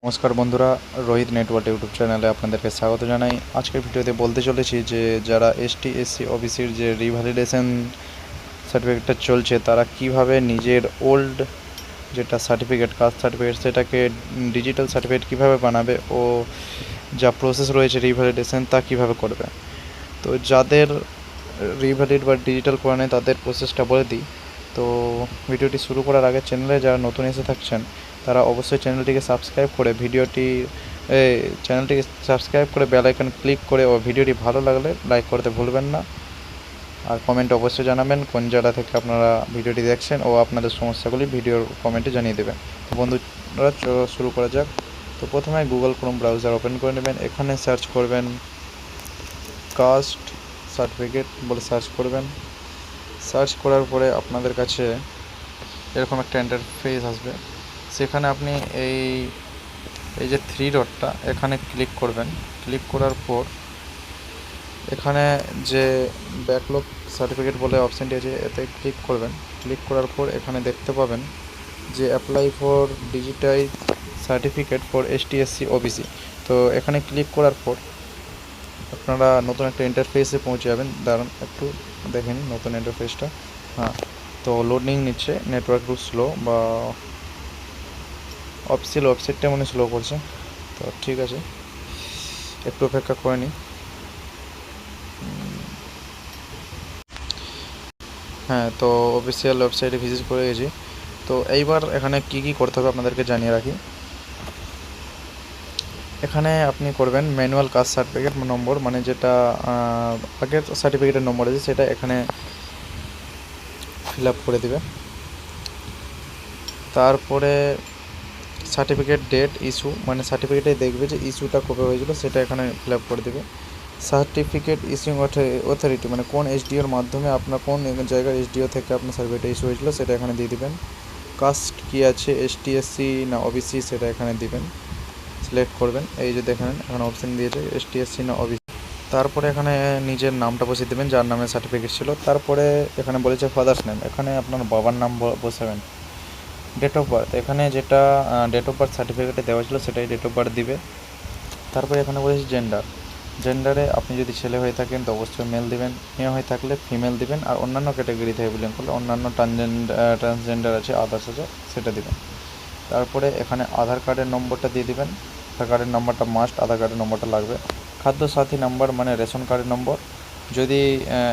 নমস্কার বন্ধুরা, Rohit network YouTube চ্যানেলে আপনাদেরকে স্বাগত জানাই। আজকের ভিডিওতে বলতে চলেছি যে যারা এসটি এসসি ওবিসির যে রিভ্যালিডেশন সার্টিফিকেটটা চলছে তারা কিভাবে নিজের ওল্ড যেটা সার্টিফিকেট, কাস্ট সার্টিফিকেট, সেটাকে ডিজিটাল সার্টিফিকেট কিভাবে বানাবে ও যা প্রসেস রয়েছে রিভ্যালিডেশন তা কিভাবে করবে। তো যাদের রিভ্যালিড বা ডিজিটাল করা নেই তাদের প্রসেসটা বলে দিই। তো ভিডিওটি শুরু করার আগে চ্যানেলে যারা নতুন এসে থাকছেন তারা অবশ্যই চ্যানেলটিকে সাবস্ক্রাইব করে চ্যানেলটিকে সাবস্ক্রাইব করে বেল আইকন ক্লিক করে ও ভিডিওটি ভালো লাগলে লাইক করতে ভুলবেন না। আর কমেন্টে অবশ্যই জানাবেন কোন জায়গা থেকে আপনারা ভিডিওটি দেখছেন ও আপনাদের সমস্যাগুলি ভিডিওর কমেন্টে জানিয়ে দেবেন। তো বন্ধুরা শুরু করা যাক। তো প্রথমে গুগল ক্রোম ব্রাউজার ওপেন করে নেবেন। এখানে সার্চ করবেন কাস্ট সার্টিফিকেট বলে সার্চ করবেন। সার্চ করার পরে আপনাদের কাছে এরকম একটা ইন্টারফেস আসবে। সেখানে আপনি এই যে থ্রি ডটটা এখানে ক্লিক করবেন। ক্লিক করার পর এখানে যে ব্যাকলগ সার্টিফিকেট বলে অপশানটি আছে এতে ক্লিক করবেন। ক্লিক করার পর এখানে দেখতে পাবেন যে apply for digitise certificate for ST SC OBC. তো এখানে ক্লিক করার পর আপনারা নতুন একটা ইন্টারফেসে পৌঁছে যাবেন। দাঁড়ান একটু দেখেন নতুন ইন্টারফেসটা। হ্যাঁ, তো লোডিং নিচ্ছে, নেটওয়ার্ক একটু স্লো বা অফিসিয়াল ওয়েবসাইটটা মনে স্লো করছে। তো ঠিক আছে, একটু অপেক্ষা করে নিই। হ্যাঁ, তো অফিসিয়াল ওয়েবসাইটে ভিজিট করে গেছি। তো এইবার এখানে কি করতে হবে আপনাদেরকে জানিয়ে রাখি। এখানে আপনি করবেন ম্যানুয়াল কাস্ট সার্টিফিকেট নম্বর, মানে যেটা আগের সার্টিফিকেটের নম্বর আছে সেটা এখানে ফিল আপ করে দেবে। তারপরে সার্টিফিকেট ডেট ইস্যু, মানে সার্টিফিকেটে দেখবে যে ইস্যুটা কবে হয়েছিল সেটা এখানে ফিল আপ করে দেবে। সার্টিফিকেট ইস্যুইং অথরিটি, মানে কোন এসডিওর মাধ্যমে আপনার কোন জায়গার এসডিও থেকে আপনার সার্টিফিকেট ইস্যু হয়েছিল সেটা এখানে দিয়ে দিবেন। কাস্ট কী আছে, এসটি এসসি না ওবিসি সেটা এখানে দিবেন, সিলেক্ট করবেন। এই যে দেখেন এখানে অপশান দিয়েছে এসটি এসসি না ওবিসি। তারপরে এখানে নিজের নামটা বসিয়ে দেবেন যার নামে সার্টিফিকেট ছিল। তারপরে এখানে বলেছে ফাদার্স নেম, এখানে আপনার বাবার নাম বসাবেন। ডেট অফ বার্থ, এখানে যেটা ডেট অফ বার্থ সার্টিফিকেটে দেওয়া ছিল সেটাই ডেট অফ বার্থ দিবে। তারপরে এখানে বলেছে জেন্ডারে আপনি যদি ছেলে হয়ে থাকেন তো অবশ্যই মেল দিবেন, মেয়ে হয়ে থাকলে ফিমেল দিবেন, আর অন্যান্য ক্যাটাগরি থেকে বিলং করলে অন্যান্য ট্রান্সজেন্ডার আছে, আদার্স আছে সেটা দিবেন। তারপরে এখানে আধার কার্ডের নম্বরটা দিয়ে দিবেন। আধার কার্ডের নম্বরটা মাস্ট, আধার কার্ডের নম্বরটা লাগবে। খাদ্য সাথী নাম্বার মানে রেশন কার্ডের নম্বর, যদি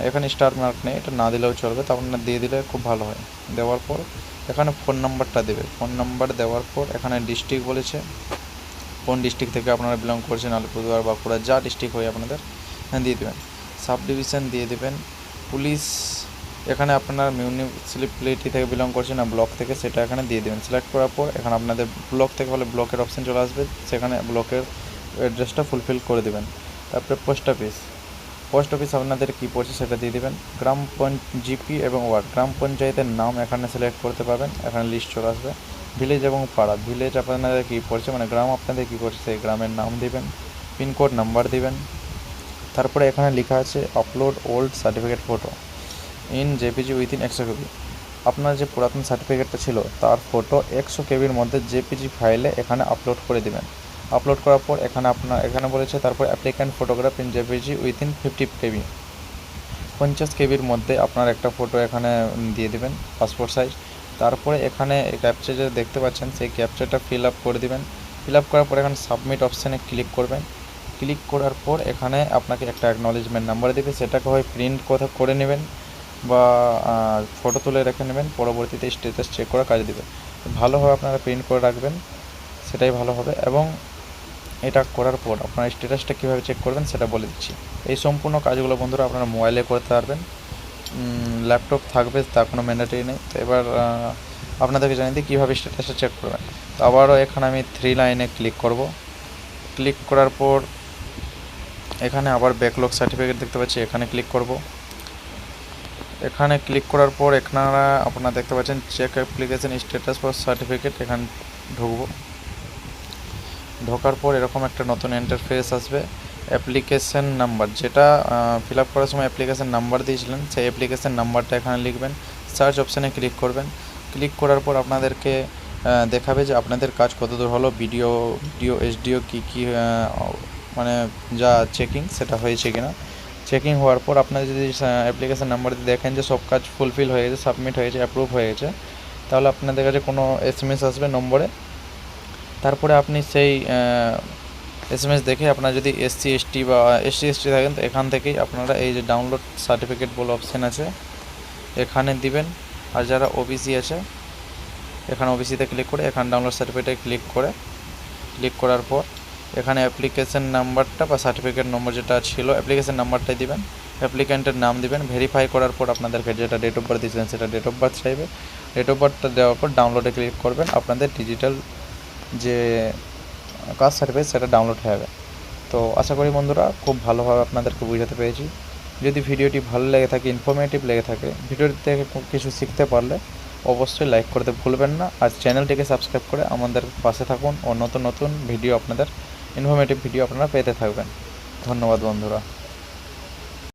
এখানে স্টার মার্ক নেই এটা না দিলেও চলবে, তা আপনার দিয়ে দিলে খুব ভালো হয়। দেওয়ার পর এখানে ফোন নাম্বারটা দেবে। ফোন নাম্বার দেওয়ার পর এখানে ডিস্ট্রিক্ট বলেছে, কোন ডিস্ট্রিক্ট থেকে আপনারা বিলং করছেন, আলিপুরদুয়ার বাঁকুড়া যা ডিস্ট্রিক্ট হয় আপনাদের দিয়ে দেবেন। সাব ডিভিশন দিয়ে দেবেন। পুলিশ, এখানে আপনার মিউনিসিপ্যালিটি থেকে বিলং করছে না ব্লক থেকে সেটা এখানে দিয়ে দেবেন। সিলেক্ট করার পর এখানে আপনাদের ব্লক থেকে হলে ব্লকের অপশান চলে আসবে, সেখানে ব্লকের অ্যাড্রেসটা ফুলফিল করে দেবেন। তারপরে পোস্ট অফিস আপনাদের কী পড়ছে সেটা দিয়ে দেবেন। জিপি এবং ওয়ার্ড, গ্রাম পঞ্চায়েতের নাম এখানে সিলেক্ট করতে পারবেন, এখানে লিস্ট চলে আসবে। ভিলেজ এবং পাড়া, ভিলেজ আপনাদের কী পড়ছে মানে গ্রাম আপনাদের কী পড়ছে সেই গ্রামের নাম দিবেন। পিনকোড নাম্বার দিবেন। তারপরে এখানে লেখা আছে upload old certificate photo in JPG within 100 কেবি। আপনার যে পুরাতন সার্টিফিকেটটা ছিল তার ফটো 100 কেবির মধ্যে জেপিজি ফাইলে এখানে আপলোড করে দিবেন। আপলোড করার পর এখানে বলেছে তারপর applicant photograph in JPG within 50 কেবি, 50 কেবির মধ্যে আপনার একটা ফটো এখানে দিয়ে দেবেন পাসপোর্ট সাইজ। তারপরে এখানে ক্যাপচা যে দেখতে পাচ্ছেন সেই ক্যাপচাটা ফিল আপ করে দেবেন। ফিল আপ করার পর এখানে সাবমিট অপশানে ক্লিক করবেন। ক্লিক করার পর এখানে আপনাকে একটা অ্যাকনলেজমেন্ট নাম্বার দেবে, সেটাকে হয় প্রিন্ট করে নেবেন বা ফটো তুলে রেখে নেবেন, পরবর্তীতে স্ট্যাটাস চেক করা কাজে দেবে। ভালোভাবে আপনারা প্রিন্ট করে রাখবেন, সেটাই ভালো হবে। এবং এটা করার পর আপনারা স্ট্যাটাসটা কীভাবে চেক করবেন সেটা বলে দিচ্ছি। এই সম্পূর্ণ কাজগুলো বন্ধুরা আপনারা মোবাইলে করতে পারবেন, ল্যাপটপ থাকবে তা কোনো ম্যান্ডেটরি নেই। তো এবার আপনাদেরকে জানিয়ে দিই কীভাবে স্ট্যাটাসটা চেক করবেন। তো আবারও এখানে আমি 3 লাইনে ক্লিক করব। ক্লিক করার পর এখানে আবার ব্যাকলগ সার্টিফিকেট দেখতে পাচ্ছি, এখানে ক্লিক করব। এখানে ক্লিক করার পর আপনারা দেখতে পাচ্ছেন check application status for certificate, এখানে ঢুকবো। ঢোকার পর এরকম একটা নতুন ইন্টারফেস আসবে। অ্যাপ্লিকেশন নাম্বার, যেটা ফিল আপ করার সময় অ্যাপ্লিকেশন নাম্বার দিয়েছিলেন সেই অ্যাপ্লিকেশন নাম্বারটা এখানে লিখবেন। সার্চ অপশানে ক্লিক করবেন। ক্লিক করার পর আপনাদেরকে দেখাবে যে আপনাদের কাজ কতদূর হলো, ভিডিও এসডিও কী মানে যা চেকিং সেটা হয়েছে কিনা। চেকিং হওয়ার পর আপনারা যদি অ্যাপ্লিকেশান নাম্বার দিয়ে দেখেন যে সব কাজ ফুলফিল হয়ে গেছে, সাবমিট হয়েছে, অ্যাপ্রুভ হয়ে গেছে, তাহলে আপনাদের কাছে কোনো SMS আসবে নম্বরে। তারপরে আপনি সেই SMS দেখে আপনারা যদি SC ST বা SC ST থাকেন তো এখান থেকেই আপনারা এই যে ডাউনলোড সার্টিফিকেট বলে অপশান আছে এখানে দিবেন। আর যারা OBC আছে এখানে OBCতে ক্লিক করে এখানে ডাউনলোড সার্টিফিকেটে ক্লিক করার পর এখানে অ্যাপ্লিকেশান নাম্বারটা বা সার্টিফিকেট নম্বর যেটা ছিল অ্যাপ্লিকেশান নাম্বারটাই দিবেন, অ্যাপ্লিক্যান্টের নাম দিবেন, ভেরিফাই করার পর আপনাদেরকে যেটা ডেট অফ বার্থ দিয়েছিলেন সেটা ডেট অফ বার্থ চাইবে। ডেট অফ বার্থটা দেওয়ার পর ডাউনলোডে ক্লিক করবেন, আপনাদের ডিজিটাল যে কাস্ট সার্টিফিকেট সেটা ডাউনলোড হয়ে যাবে। তো আশা করি বন্ধুরা খুব ভালোভাবে আপনাদেরকে বোঝাতে পেরেছি। যদি ভিডিওটি ভালো লেগে থাকে, ইনফরমেটিভ লেগে থাকে, ভিডিওটি থেকে কিছু শিখতে পারলে অবশ্যই লাইক করতে ভুলবেন না। আর চ্যানেলটিকে সাবস্ক্রাইব করে আমাদের পাশে থাকুন ও নতুন নতুন ভিডিও আপনাদের ইনফরমেটিভ ভিডিও আপনারা পেতে থাকবেন। ধন্যবাদ বন্ধুরা।